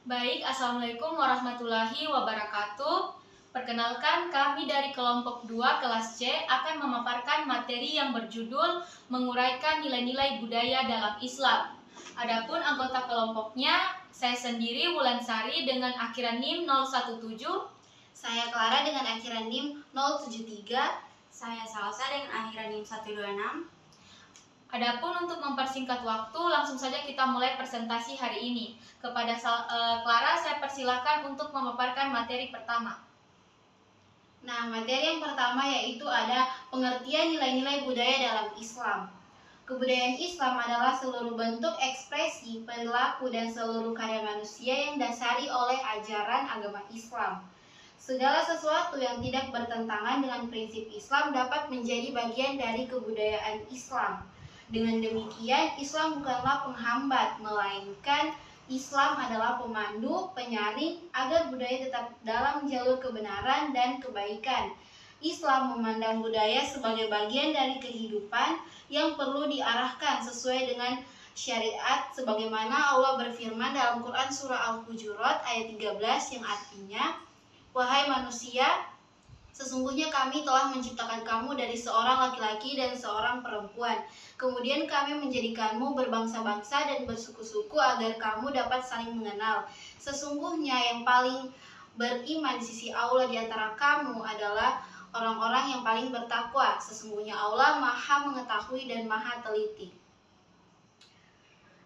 Baik, Assalamualaikum warahmatullahi wabarakatuh. Perkenalkan, kami dari kelompok 2 kelas C akan memaparkan materi yang berjudul menguraikan nilai-nilai budaya dalam Islam. Adapun anggota kelompoknya, saya sendiri Wulansari dengan akhiran NIM 017. Saya Clara dengan akhiran NIM 073. Saya Salsa dengan akhiran NIM 126. Adapun untuk mempersingkat waktu, langsung saja kita mulai presentasi hari ini. Kepada Clara, saya persilakan untuk memaparkan materi pertama. Nah, materi yang pertama yaitu ada pengertian nilai-nilai budaya dalam Islam. Kebudayaan Islam adalah seluruh bentuk ekspresi, perilaku, dan seluruh karya manusia yang dasari oleh ajaran agama Islam. Segala sesuatu yang tidak bertentangan dengan prinsip Islam dapat menjadi bagian dari kebudayaan Islam. Dengan demikian, Islam bukanlah penghambat, melainkan Islam adalah pemandu, penyaring agar budaya tetap dalam jalur kebenaran dan kebaikan. Islam memandang budaya sebagai bagian dari kehidupan yang perlu diarahkan sesuai dengan syariat sebagaimana Allah berfirman dalam Quran surah Al-Hujurat ayat 13 yang artinya, "Wahai manusia, sesungguhnya kami telah menciptakan kamu dari seorang laki-laki dan seorang perempuan. Kemudian kami menjadikanmu berbangsa-bangsa dan bersuku-suku agar kamu dapat saling mengenal. Sesungguhnya yang paling beriman di sisi Allah di antara kamu adalah orang-orang yang paling bertakwa. Sesungguhnya Allah Maha Mengetahui dan Maha Teliti."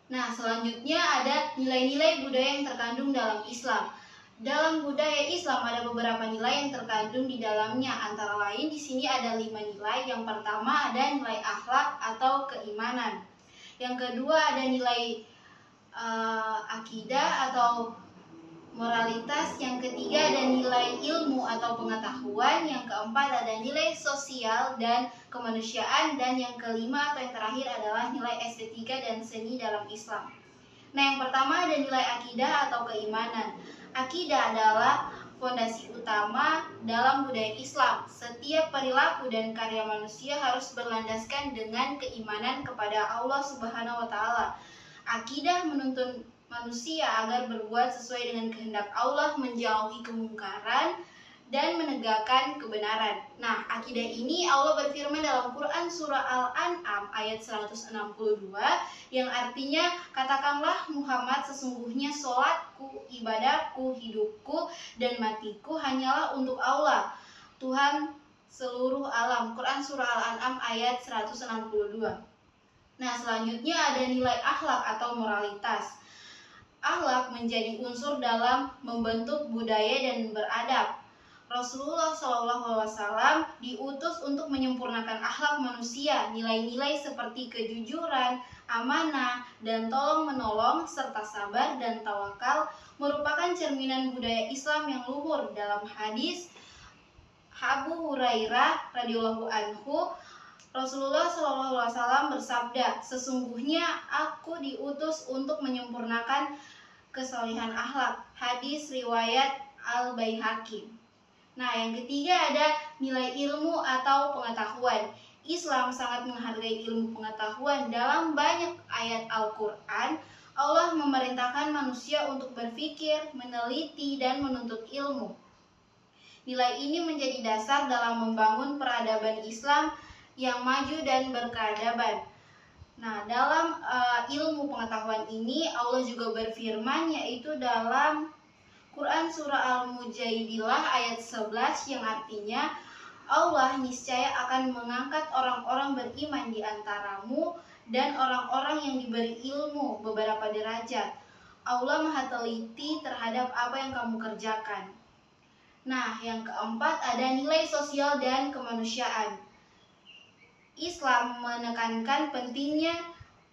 Nah, selanjutnya ada nilai-nilai budaya yang terkandung dalam Islam. Dalam budaya Islam ada beberapa nilai yang terkandung di dalamnya. Antara lain di sini ada 5 nilai. Yang pertama ada nilai akhlak atau keimanan. Yang kedua ada nilai akidah atau moralitas. Yang ketiga ada nilai ilmu atau pengetahuan. Yang keempat ada nilai sosial dan kemanusiaan. Dan yang kelima atau yang terakhir adalah nilai estetika dan seni dalam Islam. Nah, yang pertama ada nilai akidah atau keimanan. Akidah adalah fondasi utama dalam budaya Islam. Setiap perilaku dan karya manusia harus berlandaskan dengan keimanan kepada Allah Subhanahu wa taala. Akidah menuntun manusia agar berbuat sesuai dengan kehendak Allah, menjauhi kemungkaran dan menegakkan kebenaran. Nah, akidah ini Allah berfirman dalam Quran surah Al-An'am ayat 162 yang artinya, "Katakanlah Muhammad, sesungguhnya sholatku, ibadahku, hidupku, dan matiku hanyalah untuk Allah, Tuhan seluruh alam." Quran surah Al-An'am ayat 162. Nah, selanjutnya ada nilai akhlak atau moralitas. Akhlak menjadi unsur dalam membentuk budaya dan beradab. Rasulullah SAW diutus untuk menyempurnakan akhlak manusia. Nilai-nilai seperti kejujuran, amanah, dan tolong-menolong, serta sabar dan tawakal merupakan cerminan budaya Islam yang luhur. Dalam hadis Abu Hurairah radhiyallahu anhu, Rasulullah SAW bersabda, "Sesungguhnya aku diutus untuk menyempurnakan kesalehan akhlak." Hadis riwayat Al-Baihaqi. Nah, yang ketiga ada nilai ilmu atau pengetahuan. Islam sangat menghargai ilmu pengetahuan. Dalam banyak ayat Al-Quran, Allah memerintahkan manusia untuk berpikir, meneliti, dan menuntut ilmu. Nilai ini menjadi dasar dalam membangun peradaban Islam yang maju dan berkeadaban. Nah, dalam ilmu pengetahuan ini Allah juga berfirman, yaitu dalam Quran surah Al-Mujadilah ayat 11 yang artinya, "Allah niscaya akan mengangkat orang-orang beriman di antaramu dan orang-orang yang diberi ilmu beberapa derajat. Allah Maha Teliti terhadap apa yang kamu kerjakan." Nah, yang keempat ada nilai sosial dan kemanusiaan. Islam menekankan pentingnya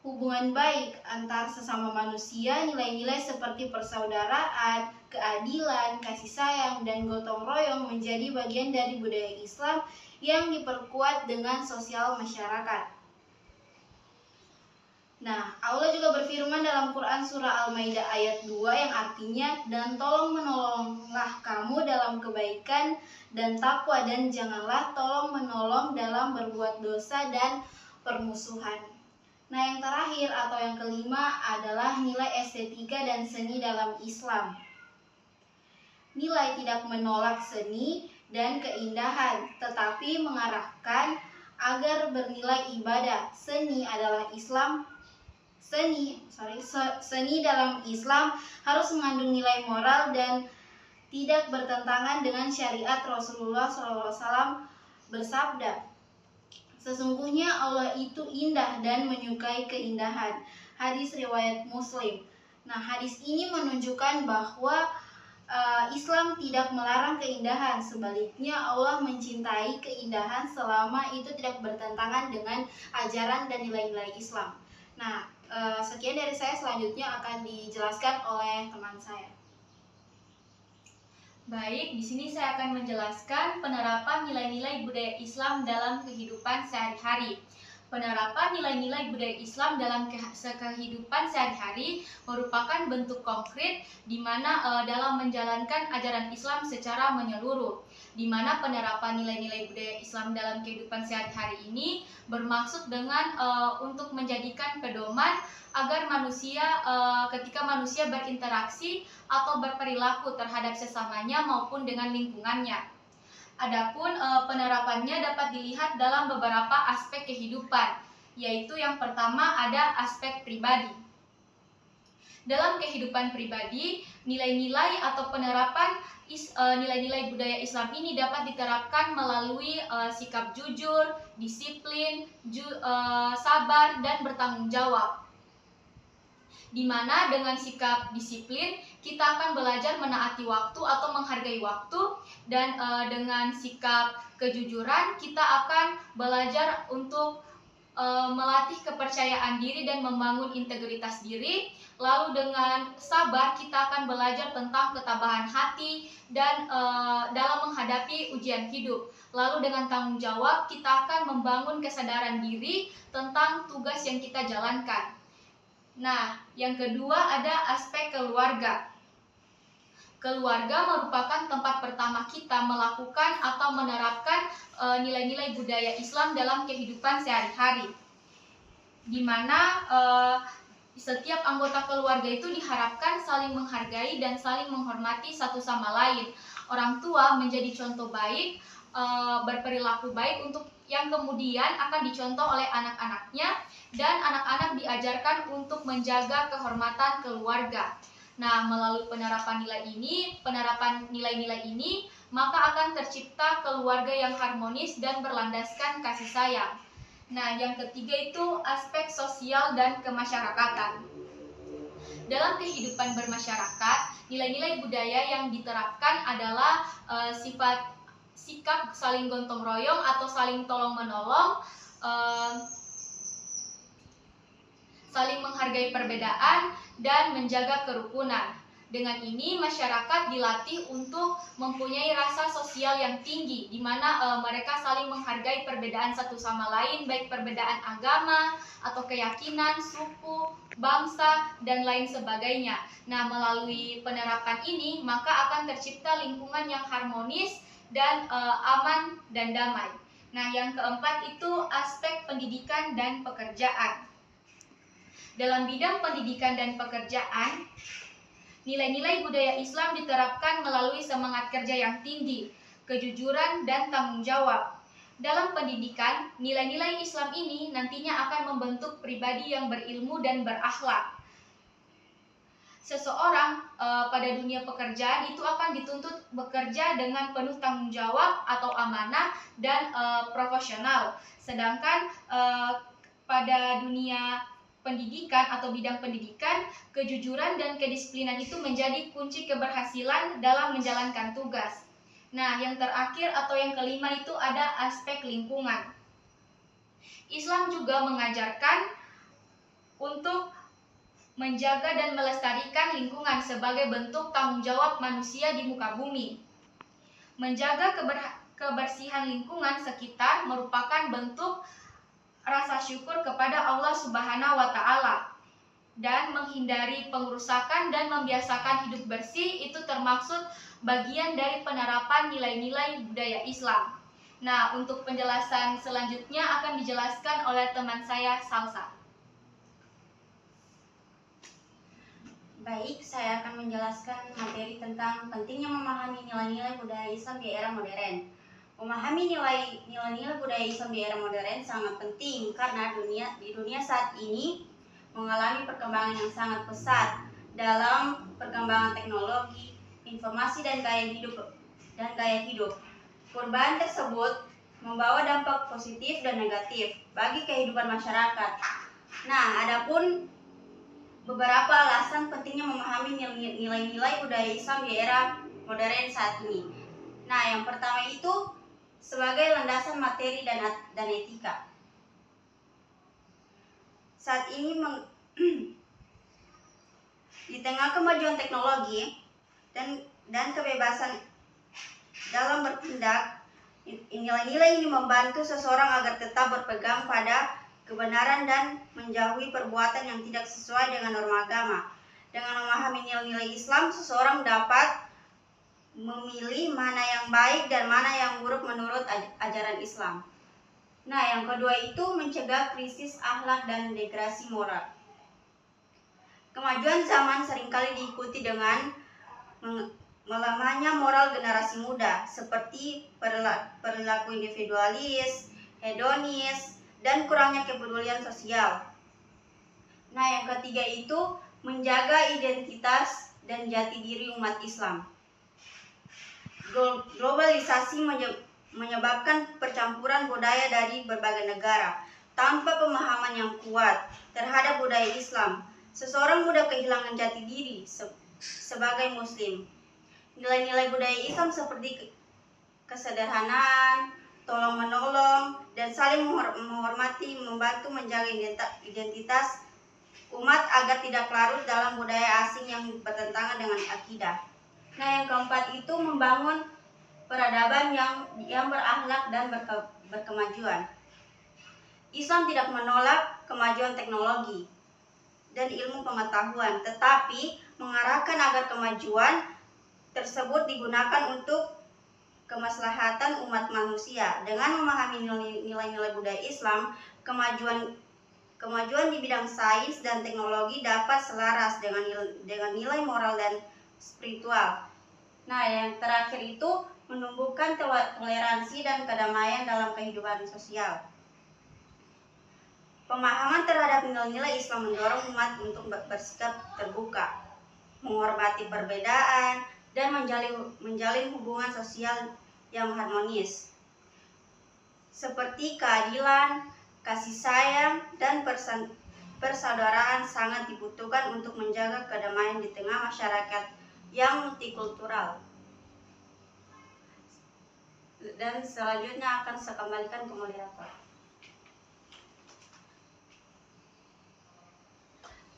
hubungan baik antar sesama manusia. Nilai-nilai seperti persaudaraan, keadilan, kasih sayang, dan gotong royong menjadi bagian dari budaya Islam yang diperkuat dengan sosial masyarakat. Nah, Allah juga berfirman dalam Quran surah Al-Maidah ayat 2 yang artinya, "Dan tolong menolonglah kamu dalam kebaikan dan takwa, dan janganlah tolong menolong dalam berbuat dosa dan permusuhan." Nah, yang terakhir atau yang kelima adalah nilai estetika dan seni dalam Islam. Nilai tidak menolak seni dan keindahan, tetapi mengarahkan agar bernilai ibadah. Seni dalam Islam harus mengandung nilai moral dan tidak bertentangan dengan syariat. Rasulullah SAW bersabda, "Sesungguhnya Allah itu indah dan menyukai keindahan." Hadis riwayat Muslim. Nah, hadis ini menunjukkan bahwa Islam tidak melarang keindahan. Sebaliknya, Allah mencintai keindahan selama itu tidak bertentangan dengan ajaran dan nilai-nilai Islam. Nah, sekian dari saya, selanjutnya akan dijelaskan oleh teman saya. Baik, di sini saya akan menjelaskan penerapan nilai-nilai budaya Islam dalam kehidupan sehari-hari. Penerapan nilai-nilai budaya Islam dalam kehidupan sehari-hari merupakan bentuk konkret di mana dalam menjalankan ajaran Islam secara menyeluruh, di mana penerapan nilai-nilai budaya Islam dalam kehidupan sehari-hari ini bermaksud dengan untuk menjadikan pedoman agar manusia ketika manusia berinteraksi atau berperilaku terhadap sesamanya maupun dengan lingkungannya. Adapun penerapannya dapat dilihat dalam beberapa aspek kehidupan, yaitu yang pertama ada aspek pribadi. Dalam kehidupan pribadi, nilai-nilai atau penerapan nilai-nilai budaya Islam ini dapat diterapkan melalui sikap jujur, disiplin, sabar, dan bertanggung jawab. Di mana dengan sikap disiplin kita akan belajar menaati waktu atau menghargai waktu, dan dengan sikap kejujuran kita akan belajar untuk melatih kepercayaan diri dan membangun integritas diri. Lalu dengan sabar kita akan belajar tentang ketabahan hati dan dalam menghadapi ujian hidup. Lalu dengan tanggung jawab kita akan membangun kesadaran diri tentang tugas yang kita jalankan. Nah, yang kedua ada aspek keluarga. Keluarga merupakan tempat pertama kita melakukan atau menerapkan nilai-nilai budaya Islam dalam kehidupan sehari-hari, di mana setiap anggota keluarga itu diharapkan saling menghargai dan saling menghormati satu sama lain. Orang tua menjadi contoh baik, berperilaku baik untuk yang kemudian akan dicontoh oleh anak-anaknya, dan anak-anak diajarkan untuk menjaga kehormatan keluarga. Nah, melalui penerapan nilai-nilai ini, maka akan tercipta keluarga yang harmonis dan berlandaskan kasih sayang. Nah, yang ketiga itu aspek sosial dan kemasyarakatan. Dalam kehidupan bermasyarakat, nilai-nilai budaya yang diterapkan adalah sikap saling gotong royong atau saling tolong-menolong, saling menghargai perbedaan, dan menjaga kerukunan. Dengan ini masyarakat dilatih untuk mempunyai rasa sosial yang tinggi, di mana mereka saling menghargai perbedaan satu sama lain, baik perbedaan agama atau keyakinan, suku, bangsa, dan lain sebagainya. Nah, melalui penerapan ini maka akan tercipta lingkungan yang harmonis dan aman dan damai. Nah, yang keempat itu aspek pendidikan dan pekerjaan. Dalam bidang pendidikan dan pekerjaan, nilai-nilai budaya Islam diterapkan melalui semangat kerja yang tinggi, kejujuran, dan tanggung jawab. Dalam pendidikan, nilai-nilai Islam ini nantinya akan membentuk pribadi yang berilmu dan berakhlak. Seseorang pada dunia pekerjaan itu akan dituntut bekerja dengan penuh tanggung jawab atau amanah dan profesional. Sedangkan pada dunia pendidikan atau bidang pendidikan, kejujuran dan kedisiplinan itu menjadi kunci keberhasilan dalam menjalankan tugas. Nah, yang terakhir atau yang kelima itu ada aspek lingkungan. Islam juga mengajarkan untuk menjaga dan melestarikan lingkungan sebagai bentuk tanggung jawab manusia di muka bumi. Menjaga kebersihan lingkungan sekitar merupakan bentuk rasa syukur kepada Allah Subhanahu wa Ta'ala, dan menghindari pengrusakan dan membiasakan hidup bersih itu termaksud bagian dari penerapan nilai-nilai budaya Islam. Nah, untuk penjelasan selanjutnya akan dijelaskan oleh teman saya, Salsa. Baik, saya akan menjelaskan materi tentang pentingnya memahami nilai-nilai budaya Islam di era modern. Memahami nilai-nilai budaya Islam di era modern sangat penting karena di dunia saat ini mengalami perkembangan yang sangat pesat dalam perkembangan teknologi, informasi dan gaya hidup. Perubahan tersebut membawa dampak positif dan negatif bagi kehidupan masyarakat. Nah, adapun beberapa alasan pentingnya memahami nilai-nilai budaya Islam di era modern saat ini. Nah, yang pertama itu sebagai landasan materi dan etika. Saat ini di tengah kemajuan teknologi dan kebebasan dalam bertindak, nilai-nilai ini membantu seseorang agar tetap berpegang pada kebenaran dan menjauhi perbuatan yang tidak sesuai dengan norma agama. Dengan memahami nilai-nilai Islam, seseorang dapat memilih mana yang baik dan mana yang buruk menurut ajaran Islam. Nah, yang kedua itu mencegah krisis akhlak dan degradasi moral. Kemajuan zaman seringkali diikuti dengan melemahnya moral generasi muda, seperti perilaku individualis, hedonis, dan kurangnya kepedulian sosial. Nah, yang ketiga itu menjaga identitas dan jati diri umat Islam. Globalisasi menyebabkan percampuran budaya dari berbagai negara. Tanpa pemahaman yang kuat terhadap budaya Islam, seseorang mudah kehilangan jati diri sebagai Muslim. Nilai-nilai budaya Islam seperti kesederhanaan, tolong-menolong, dan saling menghormati membantu menjaga identitas umat agar tidak larut dalam budaya asing yang bertentangan dengan akidah. Nah, yang keempat itu membangun peradaban yang berakhlak dan berkemajuan. Islam tidak menolak kemajuan teknologi dan ilmu pengetahuan, tetapi mengarahkan agar kemajuan tersebut digunakan untuk kemaslahatan umat manusia. Dengan memahami nilai-nilai budaya Islam, kemajuan di bidang sains dan teknologi dapat selaras dengan nilai moral dan spiritual. Nah, yang terakhir itu menumbuhkan toleransi dan kedamaian dalam kehidupan sosial. Pemahaman terhadap nilai-nilai Islam mendorong umat untuk bersikap terbuka, menghormati perbedaan, dan menjalin hubungan sosial yang harmonis, seperti keadilan, kasih sayang, dan persaudaraan sangat dibutuhkan untuk menjaga kedamaian di tengah masyarakat yang multikultural. Dan selanjutnya akan saya kembalikan ke moderator.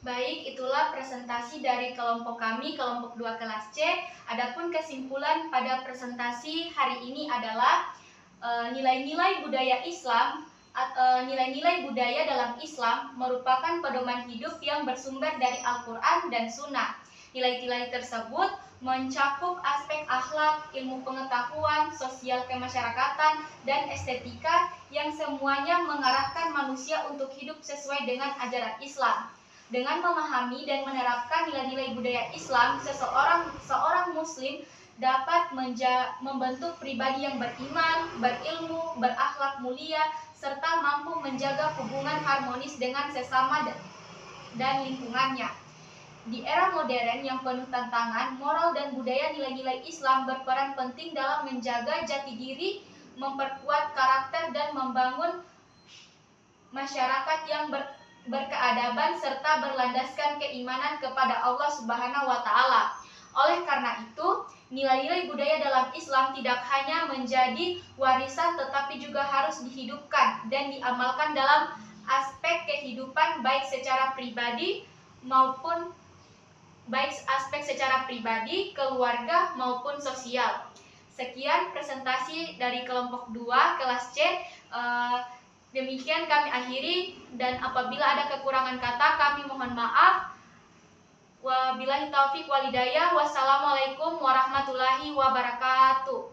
Baik, itulah presentasi dari kelompok kami, kelompok 2 kelas C. Adapun kesimpulan pada presentasi hari ini adalah nilai-nilai budaya Islam, nilai-nilai budaya dalam Islam merupakan pedoman hidup yang bersumber dari Al-Quran dan Sunnah. Nilai-nilai tersebut mencakup aspek akhlak, ilmu pengetahuan, sosial kemasyarakatan, dan estetika yang semuanya mengarahkan manusia untuk hidup sesuai dengan ajaran Islam. Dengan memahami dan menerapkan nilai-nilai budaya Islam, seorang Muslim dapat membentuk pribadi yang beriman, berilmu, berakhlak mulia, serta mampu menjaga hubungan harmonis dengan sesama dan lingkungannya. Di era modern yang penuh tantangan, moral dan budaya nilai-nilai Islam berperan penting dalam menjaga jati diri, memperkuat karakter, dan membangun masyarakat yang berkeadaban serta berlandaskan keimanan kepada Allah Subhanahu wa Ta'ala. Oleh karena itu, nilai-nilai budaya dalam Islam tidak hanya menjadi warisan tetapi juga harus dihidupkan dan diamalkan dalam aspek kehidupan baik secara pribadi, keluarga maupun sosial. Sekian presentasi dari kelompok 2 kelas C. Demikian kami akhiri, dan apabila ada kekurangan kata kami mohon maaf. Wabillahi taufiq walhidayah. Wassalamualaikum warahmatullahi wabarakatuh.